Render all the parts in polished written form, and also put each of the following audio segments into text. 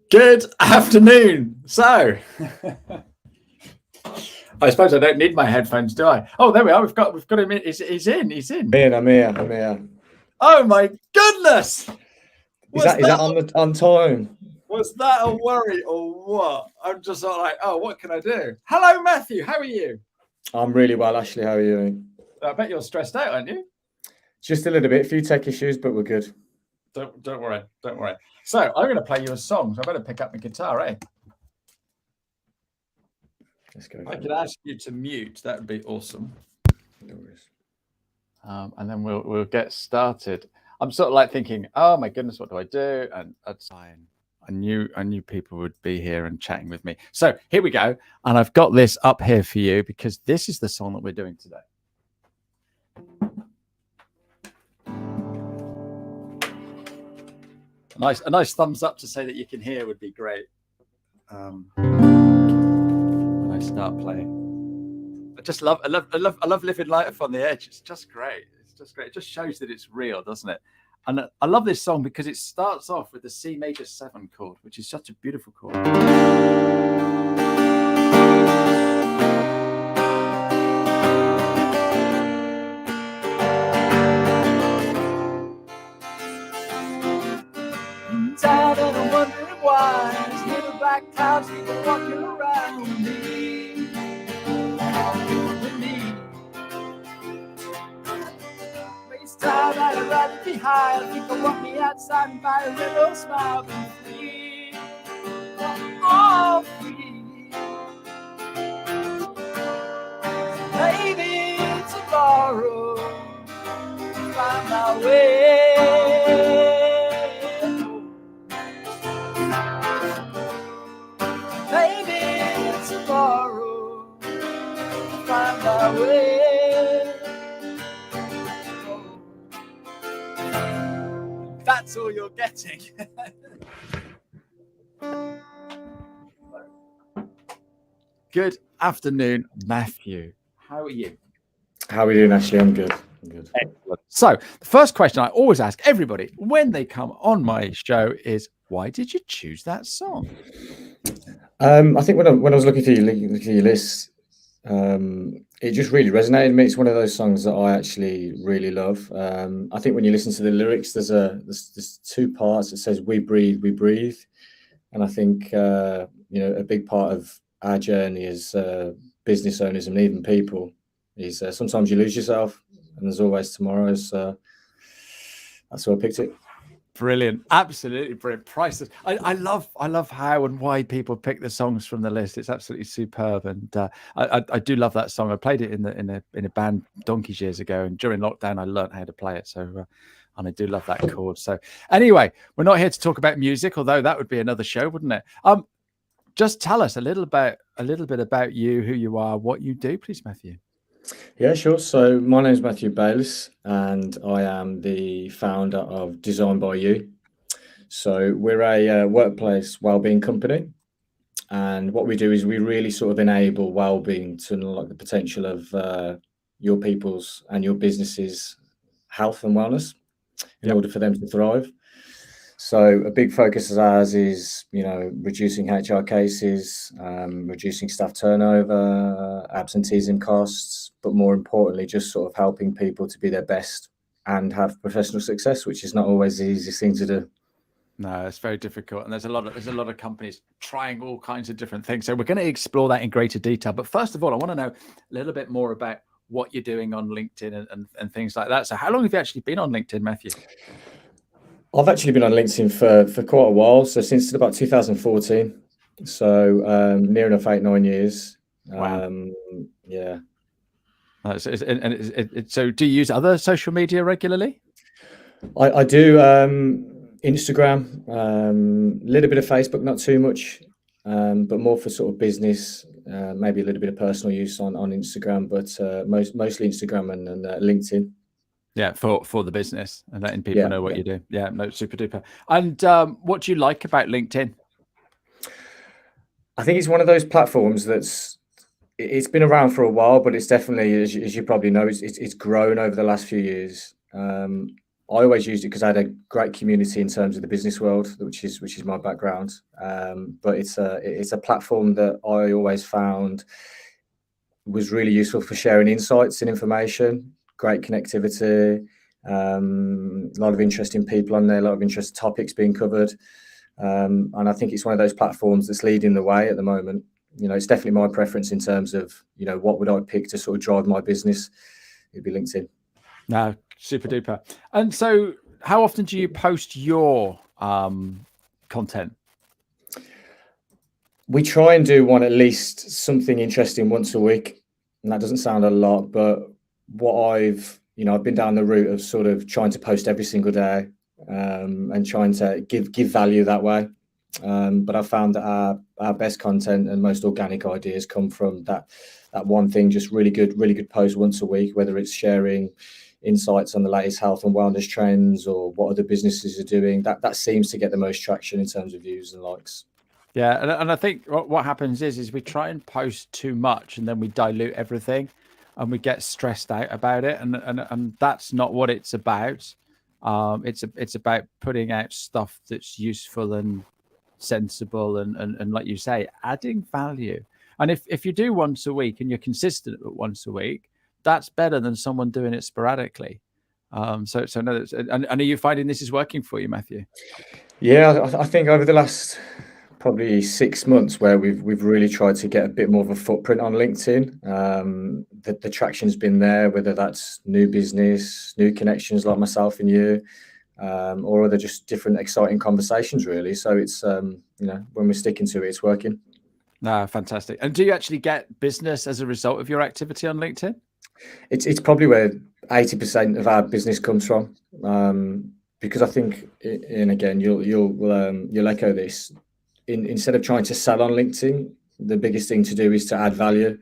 Good afternoon. So, I suppose I don't need my headphones, do I? Oh, there we are. We've got him in. He's in. I'm here. Oh my goodness! Is that on time? Was that a worry or what? I'm just like, oh, what can I do? Hello, Matthew. How are you? I'm really well, Ashley. How are you? I bet you're stressed out, aren't you? Just a little bit. A few tech issues, but we're good. Don't worry. So I'm going to play you a song. So I better pick up my guitar, eh? Let's go. I could ask you to mute. That would be awesome. No worries. And then we'll get started. I'm sort of like thinking, oh my goodness, what do I do? And I knew people would be here and chatting with me. So here we go. And I've got this up here for you because this is the song that we're doing today. A nice thumbs up to say that you can hear would be great. When I start playing, I love living life on the edge. It's just great. It just shows that it's real, doesn't it? And I love this song because it starts off with the C major 7 chord, which is such a beautiful chord. Tired and I'm wondering why there's little black clouds keep walking around me. Waste time and I'd rather be high. I think I'll walk me outside and buy a little smile and free. Oh, free. Maybe tomorrow I'll find my way. Tomorrow, find my way. That's all you're getting. Good afternoon, Matthew. How are you? How are we doing, Ashley? I'm good. Excellent. So, the first question I always ask everybody when they come on my show is, why did you choose that song? I think when I was looking through your list, it just really resonated with me. It's one of those songs that I actually really love. I think when you listen to the lyrics, there's 2 parts. It says "We breathe," and I think a big part of our journey as business owners and even people is sometimes you lose yourself, and there's always tomorrow. So that's why I picked it. Brilliant, absolutely brilliant. Priceless. I love how and why people pick the songs from the list. It's absolutely superb, and I do love that song. I played it in a band donkeys years ago, and during lockdown I learned how to play it. So, and I do love that chord. So, anyway, we're not here to talk about music, although that would be another show, wouldn't it? Just tell us a little bit about you, who you are, what you do, please, Matthew. Yeah, sure. So my name is Matthew Bayliss, and I am the founder of Design by You. So we're a workplace wellbeing company, and what we do is we really sort of enable wellbeing to unlock the potential of your people's and your businesses' health and wellness in order for them to thrive. So a big focus of ours is, reducing HR cases, reducing staff turnover, absenteeism costs, but more importantly, just sort of helping people to be their best and have professional success, which is not always the easiest thing to do. No, it's very difficult, and there's a lot of companies trying all kinds of different things. So we're going to explore that in greater detail. But first of all, I want to know a little bit more about what you're doing on LinkedIn and things like that. So how long have you actually been on LinkedIn, Matthew? I've actually been on LinkedIn for quite a while, so since about 2014. So near enough 8-9 years. Wow. Yeah. So do you use other social media regularly? I do Instagram, a little bit of Facebook, not too much, but more for sort of business, maybe a little bit of personal use on Instagram, but mostly Instagram and LinkedIn. Yeah, for the business and letting people know what you do. Yeah, no, super duper. And what do you like about LinkedIn? I think it's one of those platforms it's been around for a while, but it's definitely, as you probably know, it's grown over the last few years. I always used it because I had a great community in terms of the business world, which is my background. But it's a platform that I always found was really useful for sharing insights and information. Great connectivity, a lot of interesting people on there, a lot of interesting topics being covered. And I think it's one of those platforms that's leading the way at the moment. It's definitely my preference in terms of, what would I pick to sort of drive my business? It'd be LinkedIn. No, super duper. And so how often do you post your content? We try and do one, at least something interesting once a week. And that doesn't sound a lot, but what I've been down the route of sort of trying to post every single day, and trying to give value that way. But I've found that our best content and most organic ideas come from that one thing, just really good post once a week, whether it's sharing insights on the latest health and wellness trends or what other businesses are doing. That seems to get the most traction in terms of views and likes. Yeah, and I think what happens is we try and post too much, and then we dilute everything, and we get stressed out about it, and that's not what it's about. It's about putting out stuff that's useful and sensible, and like you say, adding value. And if you do once a week and you're consistent at once a week, that's better than someone doing it sporadically. So no, and are you finding this is working for you, Matthew? Yeah, I think over the last probably 6 months, where we've really tried to get a bit more of a footprint on LinkedIn. The traction's been there, whether that's new business, new connections like myself and you, or other just different exciting conversations, really. So it's when we're sticking to it, it's working. No, fantastic. And do you actually get business as a result of your activity on LinkedIn? It's probably where 80% of our business comes from, because I think, and again, you'll echo this. Instead of trying to sell on LinkedIn, the biggest thing to do is to add value,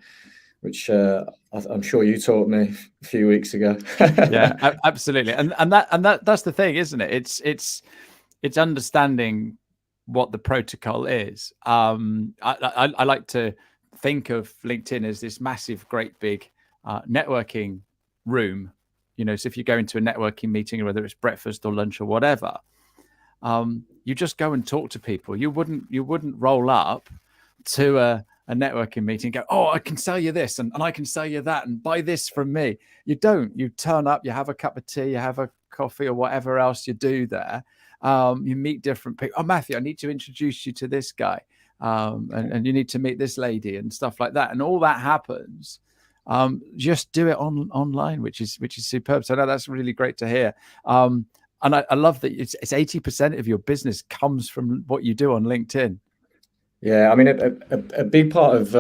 which I'm sure you taught me a few weeks ago. Yeah, absolutely. And that's the thing, isn't it? It's understanding what the protocol is. I like to think of LinkedIn as this massive, great big networking room. So if you go into a networking meeting, whether it's breakfast or lunch or whatever, you just go and talk to people. You wouldn't roll up to a networking meeting and go, oh, I can sell you this and I can sell you that and buy this from me. You don't. You turn up, you have a cup of tea, you have a coffee or whatever else you do there. You meet different people. Oh, Matthew, I need to introduce you to this guy. And you need to meet this lady and stuff like that. And all that happens. Just do it online, which is superb. So no, that's really great to hear. And I love that it's 80% of your business comes from what you do on LinkedIn. Yeah, I mean, a big part of,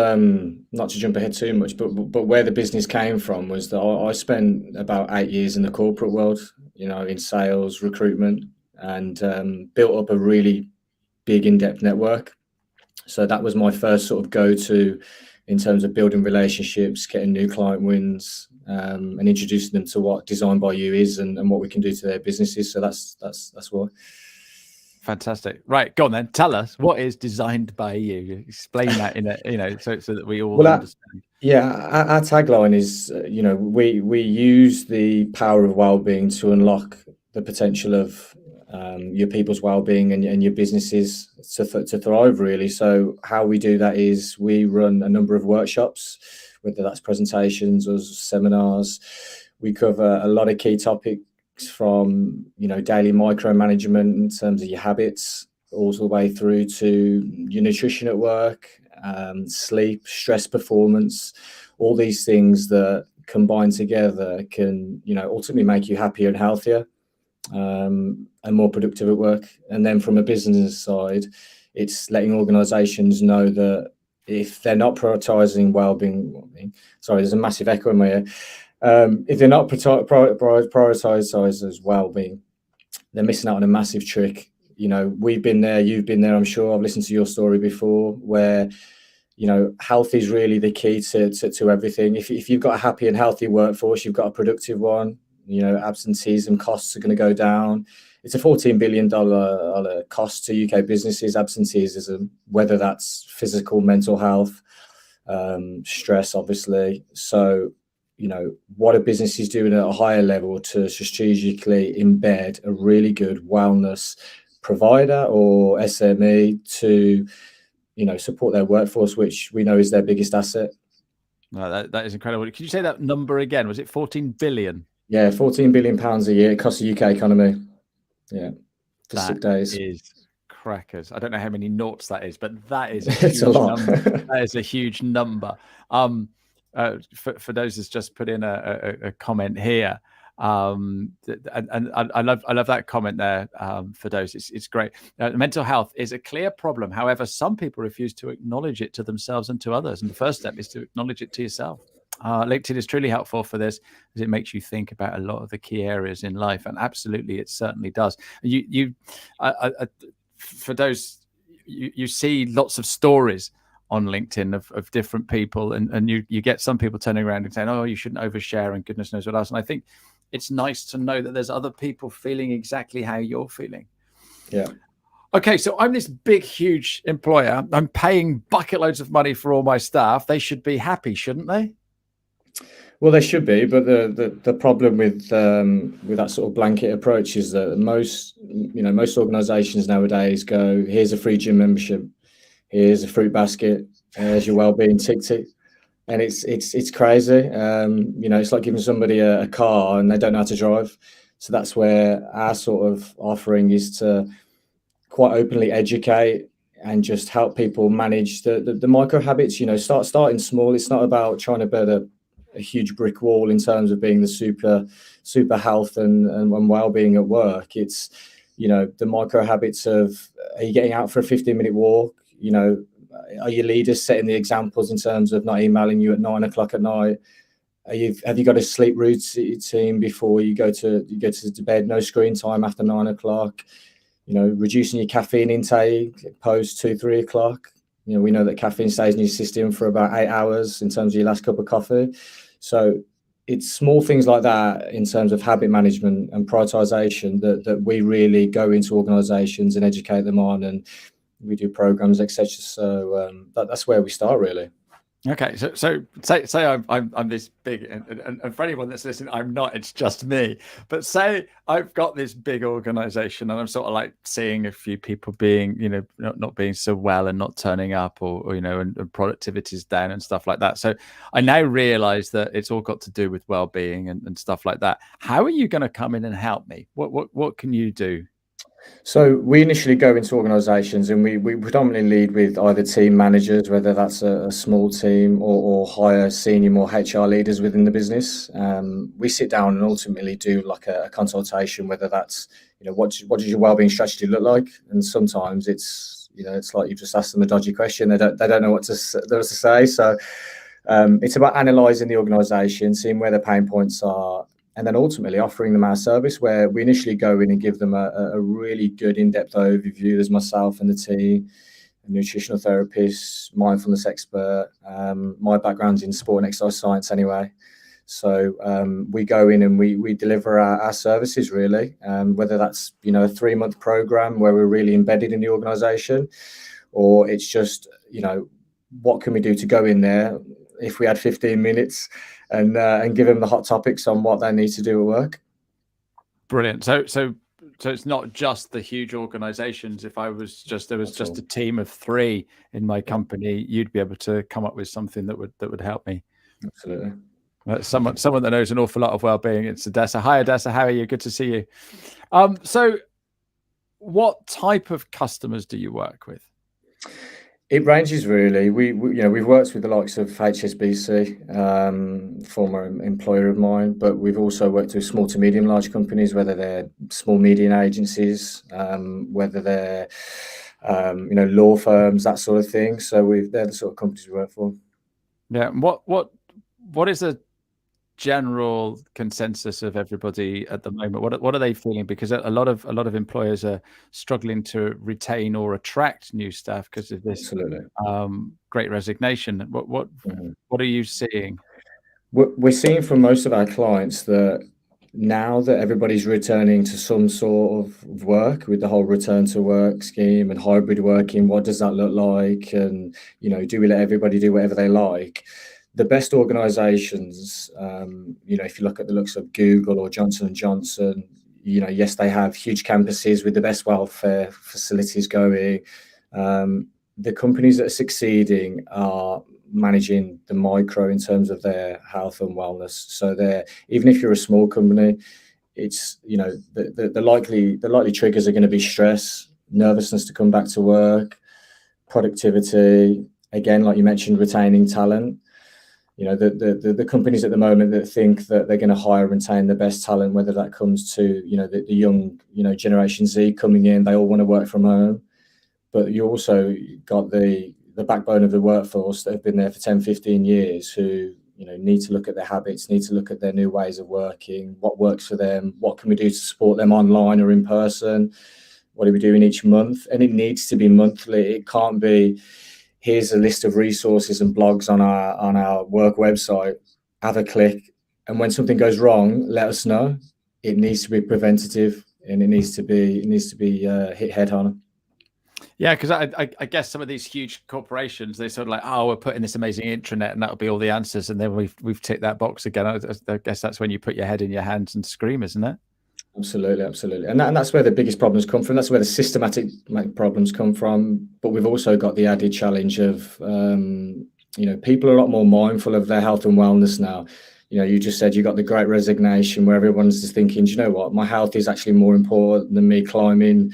not to jump ahead too much, but where the business came from was that I spent about 8 years in the corporate world, in sales, recruitment, and built up a really big in-depth network. So that was my first sort of go-to in terms of building relationships, getting new client wins, and introducing them to what Design by You is and what we can do to their businesses. So that's why. Fantastic. Right, go on then. Tell us, what is Designed by You? Explain that so that we all understand. Our tagline is, we use the power of wellbeing to unlock the potential of your people's well-being and your businesses to thrive, really. So how we do that is we run a number of workshops, whether that's presentations or seminars. We cover a lot of key topics from daily micromanagement in terms of your habits, all the way through to your nutrition at work, sleep, stress performance, all these things that combined together can ultimately make you happier and healthier, and more productive at work. And then from a business side, it's letting organizations know that if they're not prioritizing well-being, sorry, there's a massive echo in my ear. If they're not prioritizing well-being, they're missing out on a massive trick. We've been there, you've been there, I'm sure. I've listened to your story before, where health is really the key to everything. If you've got a happy and healthy workforce, you've got a productive one. Absenteeism costs are going to go down. It's a $14 billion cost to UK businesses, absenteeism, whether that's physical, mental health, stress, obviously. So what are businesses doing at a higher level to strategically embed a really good wellness provider or SME to, support their workforce, which we know is their biggest asset. No, that is incredible. Could you say that number again? Was it 14 billion? Yeah, 14 billion pounds a year. It costs the UK economy. Yeah, for sick days. That is crackers. I don't know how many noughts that is, but that is It's a lot. That is a huge number. For those who's just put in a comment here, and I love that comment there. For those, it's great. Mental health is a clear problem. However, some people refuse to acknowledge it to themselves and to others, and the first step is to acknowledge it to yourself. LinkedIn is truly helpful for this, as it makes you think about a lot of the key areas in life, and absolutely, it certainly does. For those, you see lots of stories on LinkedIn of different people, and you get some people turning around and saying, "Oh, you shouldn't overshare," and goodness knows what else. And I think it's nice to know that there's other people feeling exactly how you're feeling. Yeah. Okay, so I'm this big, huge employer. I'm paying bucket loads of money for all my staff. They should be happy, shouldn't they? Well, they should be, but the problem with that sort of blanket approach is that most organisations nowadays go, "Here's a free gym membership, here's a fruit basket, here's your wellbeing tick," and it's crazy. It's like giving somebody a car and they don't know how to drive. So that's where our sort of offering is to quite openly educate and just help people manage the micro habits. Starting small. It's not about trying to build a huge brick wall in terms of being the super health and well-being at work. It's the micro habits of, are you getting out for a 15-minute walk? Are your leaders setting the examples in terms of not emailing you at 9 o'clock at night? Have you got a sleep routine before you go to bed? No screen time after 9 o'clock. Reducing your caffeine intake post 2-3 o'clock. We know that caffeine stays in your system for about 8 hours in terms of your last cup of coffee. So it's small things like that in terms of habit management and prioritization that we really go into organizations and educate them on, and we do programs, etc. So that's where we start, really. Okay, so say I'm this big, and for anyone that's listening, I'm not. It's just me. But say I've got this big organization, and I'm sort of like seeing a few people being, not being so well and not turning up, or and productivity's down and stuff like that. So I now realize that it's all got to do with well-being and stuff like that. How are you going to come in and help me? What can you do? So we initially go into organisations, and we predominantly lead with either team managers, whether that's a small team, or hire senior, more HR leaders within the business. We sit down and ultimately do like a consultation, whether that's, what does your wellbeing strategy look like? And sometimes it's like you've just asked them a dodgy question. They don't know what to say. So it's about analysing the organisation, seeing where the pain points are, and then ultimately offering them our service, where we initially go in and give them a really good in-depth overview. There's myself and the team, a nutritional therapist, mindfulness expert. My background's in sport and exercise science anyway. So we go in and we deliver our services, really, whether that's, a 3-month program where we're really embedded in the organisation, or it's just, what can we do to go in there if we had 15 minutes and give them the hot topics on what they need to do at work. Brilliant. So it's not just the huge organizations. If there was just a team of 3 in my company, you'd be able to come up with something that would help me. Absolutely. Someone that knows an awful lot of well-being. It's Adessa. Hi, Adessa. How are you? Good to see you. So what type of customers do you work with? It ranges, really. We've worked with the likes of HSBC, former employer of mine, but we've also worked with small to medium large companies, whether they're small medium agencies, whether they're law firms, that sort of thing. So they're the sort of companies we work for. Yeah. What is a general consensus of everybody at the moment? What are they feeling? Because a lot of employers are struggling to retain or attract new staff because of this great resignation. What are you seeing? We're seeing from most of our clients that now that everybody's returning to some sort of work with the whole return to work scheme and hybrid working, what does that look like? And do we let everybody do whatever they like? the best organizations, if you look at the looks of Google or Johnson & Johnson, yes, they have huge campuses with the best welfare facilities going. The companies that are succeeding are managing the micro in terms of their health and wellness. So even if you're a small company, it's, the likely triggers are going to be stress, nervousness to come back to work, productivity, again, like you mentioned, retaining talent. The companies at the moment that think that they're going to hire and retain the best talent, whether that comes to, the young, Generation Z coming in, they all want to work from home. But you also got the backbone of the workforce that have been there for 10, 15 years who, need to look at their habits, need to look at their new ways of working, what works for them, what can we do to support them online or in person, what are we doing each month? And it needs to be monthly. It can't be, here's a list of resources and blogs on our work website, have a click, and when something goes wrong, let us know. It needs to be preventative, and it needs to be hit head on. Yeah, because I guess some of these huge corporations, they're sort of like, oh, we're putting this amazing intranet and that'll be all the answers, and then we've ticked that box again. I guess that's when you put your head in your hands and scream, isn't it? Absolutely. And that's where the biggest problems come from. That's where the systematic problems come from. But we've also got the added challenge of, people are a lot more mindful of their health and wellness now. You just said you got the great resignation where everyone's just thinking, do you know what? My health is actually more important than me climbing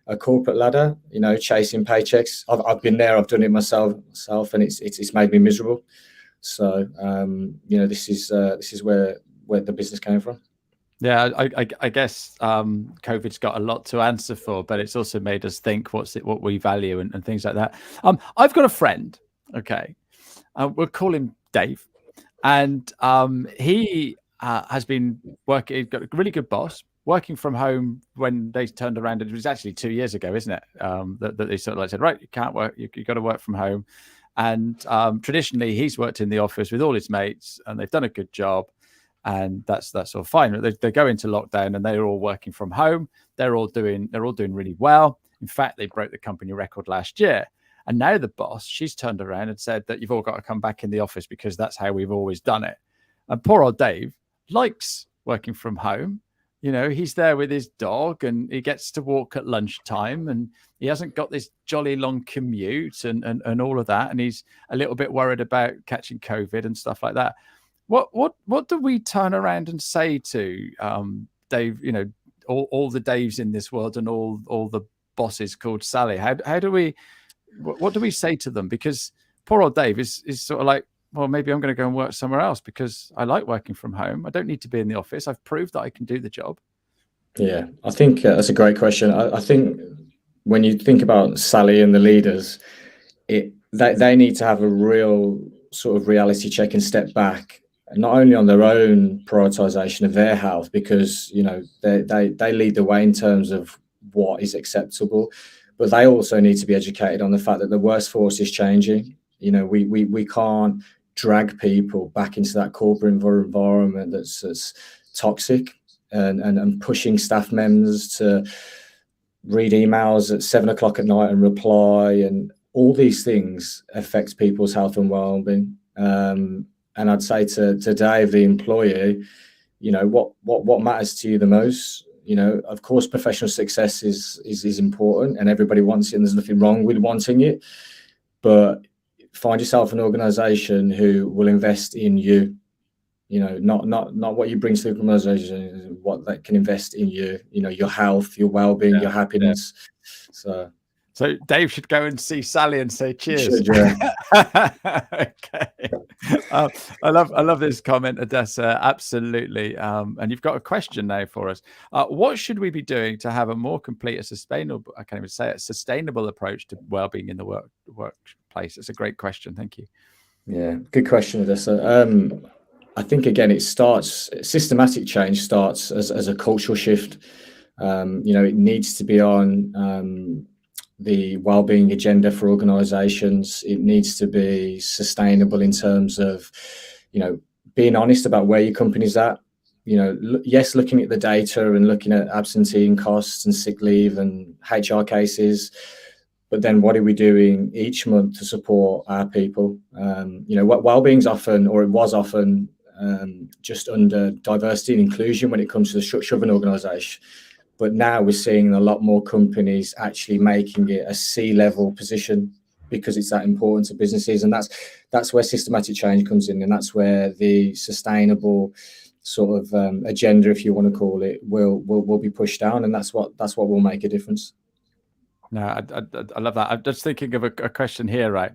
a corporate ladder, chasing paychecks. I've been there. I've done it myself, and it's made me miserable. So, this is where the business came from. Yeah, I guess COVID's got a lot to answer for, but it's also made us think what we value and things like that. I've got a friend, okay, we'll call him Dave, and he has been working. He's got a really good boss, working from home when they turned around. It was actually 2 years ago, isn't it? That they sort of like said, right, you can't work, you got to work from home. And traditionally, he's worked in the office with all his mates, and they've done a good job. And that's all fine. They go into lockdown and they're all working from home. They're all doing really well. In fact, they broke the company record last year. And now the boss, she's turned around and said that you've all got to come back in the office because that's how we've always done it. And poor old Dave likes working from home. He's there with his dog and he gets to walk at lunchtime, and he hasn't got this jolly long commute and all of that. And he's a little bit worried about catching COVID and stuff like that. What do we turn around and say to Dave? All the Daves in this world and all the bosses called Sally. How do we? What do we say to them? Because poor old Dave is sort of like, well, maybe I'm going to go and work somewhere else because I like working from home. I don't need to be in the office. I've proved that I can do the job. Yeah, I think that's a great question. I think when you think about Sally and the leaders, they need to have a real sort of reality check and step back. Not only on their own prioritization of their health, because they lead the way in terms of what is acceptable, but they also need to be educated on the fact that the workforce is changing. We can't drag people back into that corporate environment that's toxic and pushing staff members to read emails at 7:00 at night and reply, and all these things affect people's health and well-being. And I'd say to Dave, the employee, what matters to you the most? Of course, professional success is important, and everybody wants it, and there's nothing wrong with wanting it. But find yourself an organization who will invest in you. Not what you bring to the organization, what they can invest in you. Your health, your well-being, your happiness. Yeah. So Dave should go and see Sally and say cheers. Should, yeah. Okay. I love this comment, Odessa. Absolutely. And you've got a question now for us. What should we be doing to have a more complete, sustainable approach to well-being in the workplace? It's a great question. Thank you. Yeah, good question, Odessa. I think again, systematic change starts as a cultural shift. It needs to be on the well-being agenda for organizations. It needs to be sustainable in terms of, being honest about where your company's at. Yes, looking at the data and looking at absentee costs and sick leave and HR cases, but then what are we doing each month to support our people? What wellbeing's often, or it was often, just under diversity and inclusion when it comes to the structure of an organisation. But now we're seeing a lot more companies actually making it a C-level position because it's that important to businesses, and that's where systematic change comes in, and that's where the sustainable sort of agenda, if you want to call it, will be pushed down, and that's what will make a difference. No, I love that. I'm just thinking of a question here, right?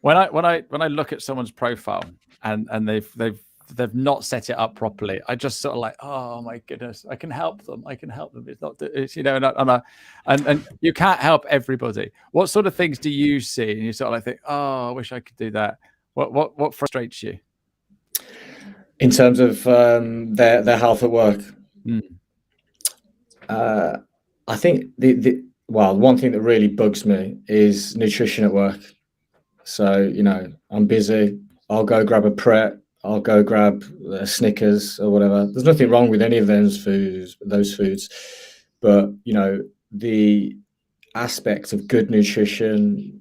When I look at someone's profile and they've not set it up properly, I just sort of like, oh my goodness, I can help them. It's not, it's, and you can't help everybody. What sort of things do you see? And you sort of like think, oh, I wish I could do that. What frustrates you? In terms of their health at work? I think one thing that really bugs me is nutrition at work. So, I'm busy, I'll go grab a Pret, I'll go grab a Snickers or whatever. There's nothing wrong with any of those foods, but, the aspect of good nutrition,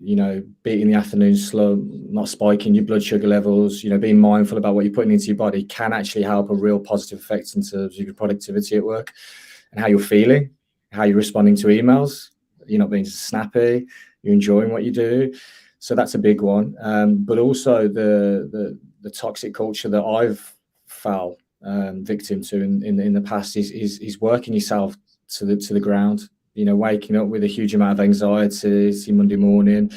beating the afternoon slump, not spiking your blood sugar levels, being mindful about what you're putting into your body can actually help a real positive effect in terms of your productivity at work and how you're feeling, how you're responding to emails. You're not being snappy, you're enjoying what you do. So that's a big one. But also the toxic culture that I've fell victim to in the past is working yourself to the ground. Waking up with a huge amount of anxiety. It's your Monday morning,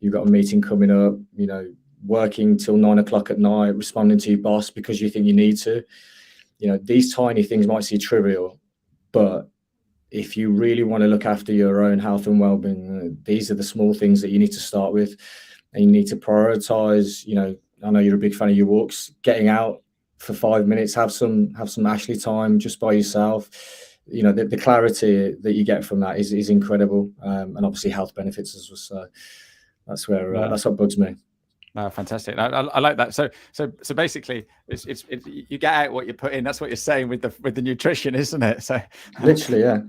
you've got a meeting coming up, working till 9 o'clock at night, responding to your boss because you think you need to. These tiny things might seem trivial, but if you really want to look after your own health and well-being, these are the small things that you need to start with, and you need to prioritize. I know you're a big fan of your walks, getting out for 5 minutes, have some Ashley time just by yourself. The clarity that you get from that is incredible, and obviously health benefits as well. So that's where that's what bugs me. Fantastic. I like that. So basically, it's you get out what you put in. That's what you're saying with the nutrition, isn't it? So literally, yeah.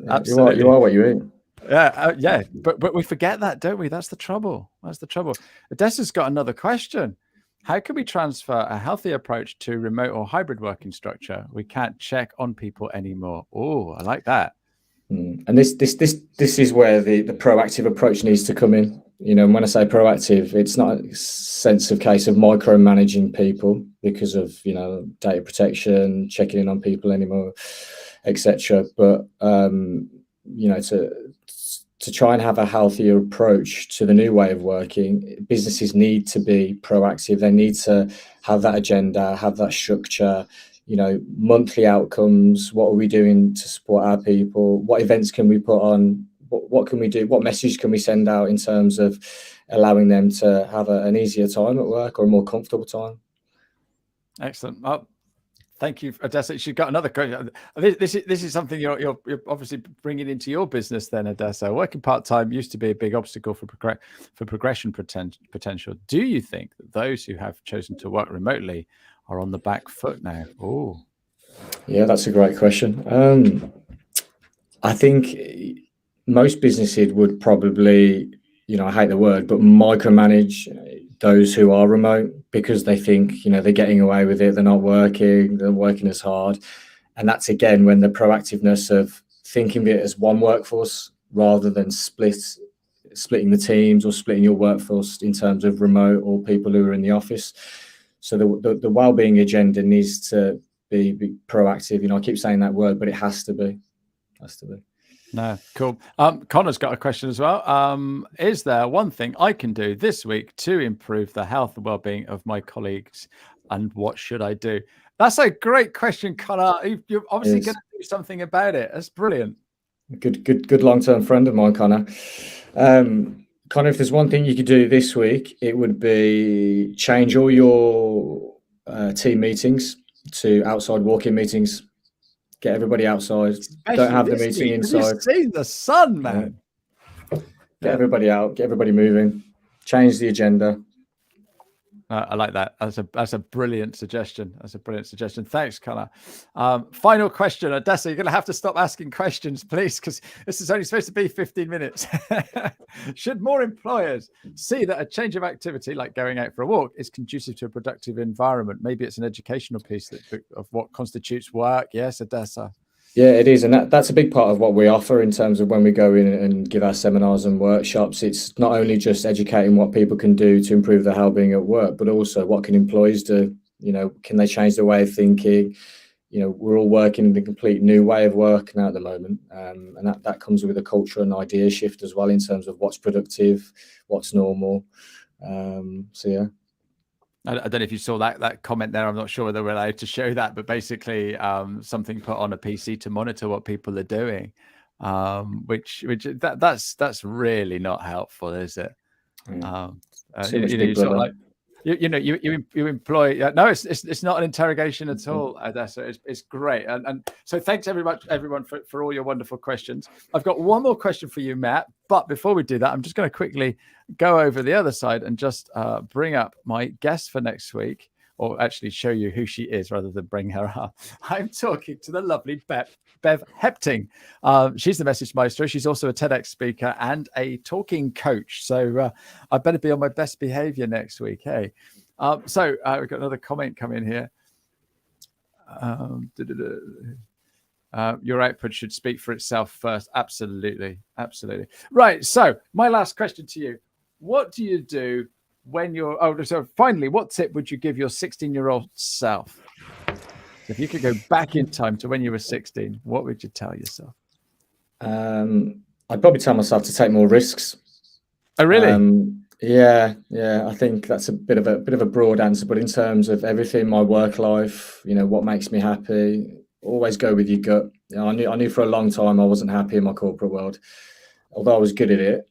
Absolutely. You are what you eat. Yeah. But we forget that, don't we? That's the trouble. Odessa's got another question. How can we transfer a healthy approach to remote or hybrid working structure? We can't check on people anymore. Oh, I like that. And this is where the proactive approach needs to come in. And when I say proactive, it's not a sense of case of micromanaging people because of data protection, checking in on people anymore, etc. But to try and have a healthier approach to the new way of working, businesses need to be proactive. They need to have that agenda, have that structure. Monthly outcomes. What are we doing to support our people? What events can we put on? What can we do? What message can we send out in terms of allowing them to have an easier time at work or a more comfortable time? Excellent. Well, thank you, Odessa. She's got another question. This is something you're obviously bringing into your business then, Odessa. Working part-time used to be a big obstacle for progression potential. Do you think that those who have chosen to work remotely are on the back foot now? Oh, yeah, that's a great question. I think most businesses would probably, I hate the word, but micromanage those who are remote because they think, they're getting away with it. They're not working. They're working as hard. And that's, again, when the proactiveness of thinking of it as one workforce rather than splitting the teams or splitting your workforce in terms of remote or people who are in the office. So the well-being agenda needs to be proactive. I keep saying that word, but it has to be. No, cool. Connor's got a question as well. Is there one thing I can do this week to improve the health and well-being of my colleagues, and what should I do? That's a great question, Connor. You're obviously going to do something about it. That's brilliant. Good long-term friend of mine, Connor. Connor, if there's one thing you could do this week, it would be change all your team meetings to outside walk-in meetings. Get everybody outside. Especially don't have the meeting inside. You've seen the sun, man. Get everybody out. Get everybody moving. Change the agenda. I like that. That's a brilliant suggestion. That's a brilliant suggestion. Thanks, Connor. Final question, Odessa. You're going to have to stop asking questions, please, because this is only supposed to be 15 minutes. Should more employers see that a change of activity, like going out for a walk, is conducive to a productive environment? Maybe it's an educational piece of what constitutes work. Yes, Odessa. Yeah, it is. And that's a big part of what we offer in terms of when we go in and give our seminars and workshops. It's not only just educating what people can do to improve their well-being at work, but also what can employees do? Can they change their way of thinking? We're all working in a complete new way of working at the moment. And that comes with a culture and idea shift as well in terms of what's productive, what's normal. So, yeah. I don't know if you saw that comment there. I'm not sure whether we're allowed to show that, but basically something put on a PC to monitor what people are doing, that's really not helpful, is it? Too much Big Brother. You employ. No, it's not an interrogation at all, Odessa. It's great, and so thanks everyone for all your wonderful questions. I've got one more question for you, Matt. But before we do that, I'm just going to quickly go over the other side and just bring up my guest for next week, or actually show you who she is rather than bring her up. I'm talking to the lovely Bev Hepting. She's the message maestro. She's also a TEDx speaker and a talking coach. So I better be on my best behavior next week. Hey, so we've got another comment come in here. Your output should speak for itself first. Absolutely. Absolutely. Right. So my last question to you. What do you do when you're... so finally, what tip would you give your 16-year-old self? If you could go back in time to when you were 16, what would you tell yourself? I'd probably tell myself to take more risks. Oh, really? Yeah. I think that's a bit of a broad answer, but in terms of everything, my work life, what makes me happy, always go with your gut. I knew for a long time I wasn't happy in my corporate world, although I was good at it.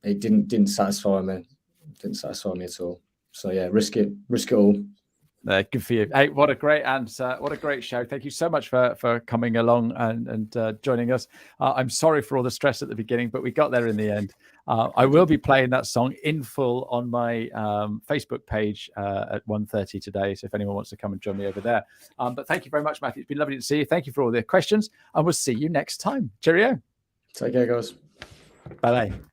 It didn't satisfy me. Didn't satisfy me at all. So yeah, risk it all. Good for you. Hey, what a great answer. What a great show. Thank you so much for coming along and joining us. I'm sorry for all the stress at the beginning, but we got there in the end. I will be playing that song in full on my Facebook page at 1:30 today. So if anyone wants to come and join me over there. But thank you very much, Matthew. It's been lovely to see you. Thank you for all the questions, and we'll see you next time. Cheerio. Take care, guys. Bye-bye.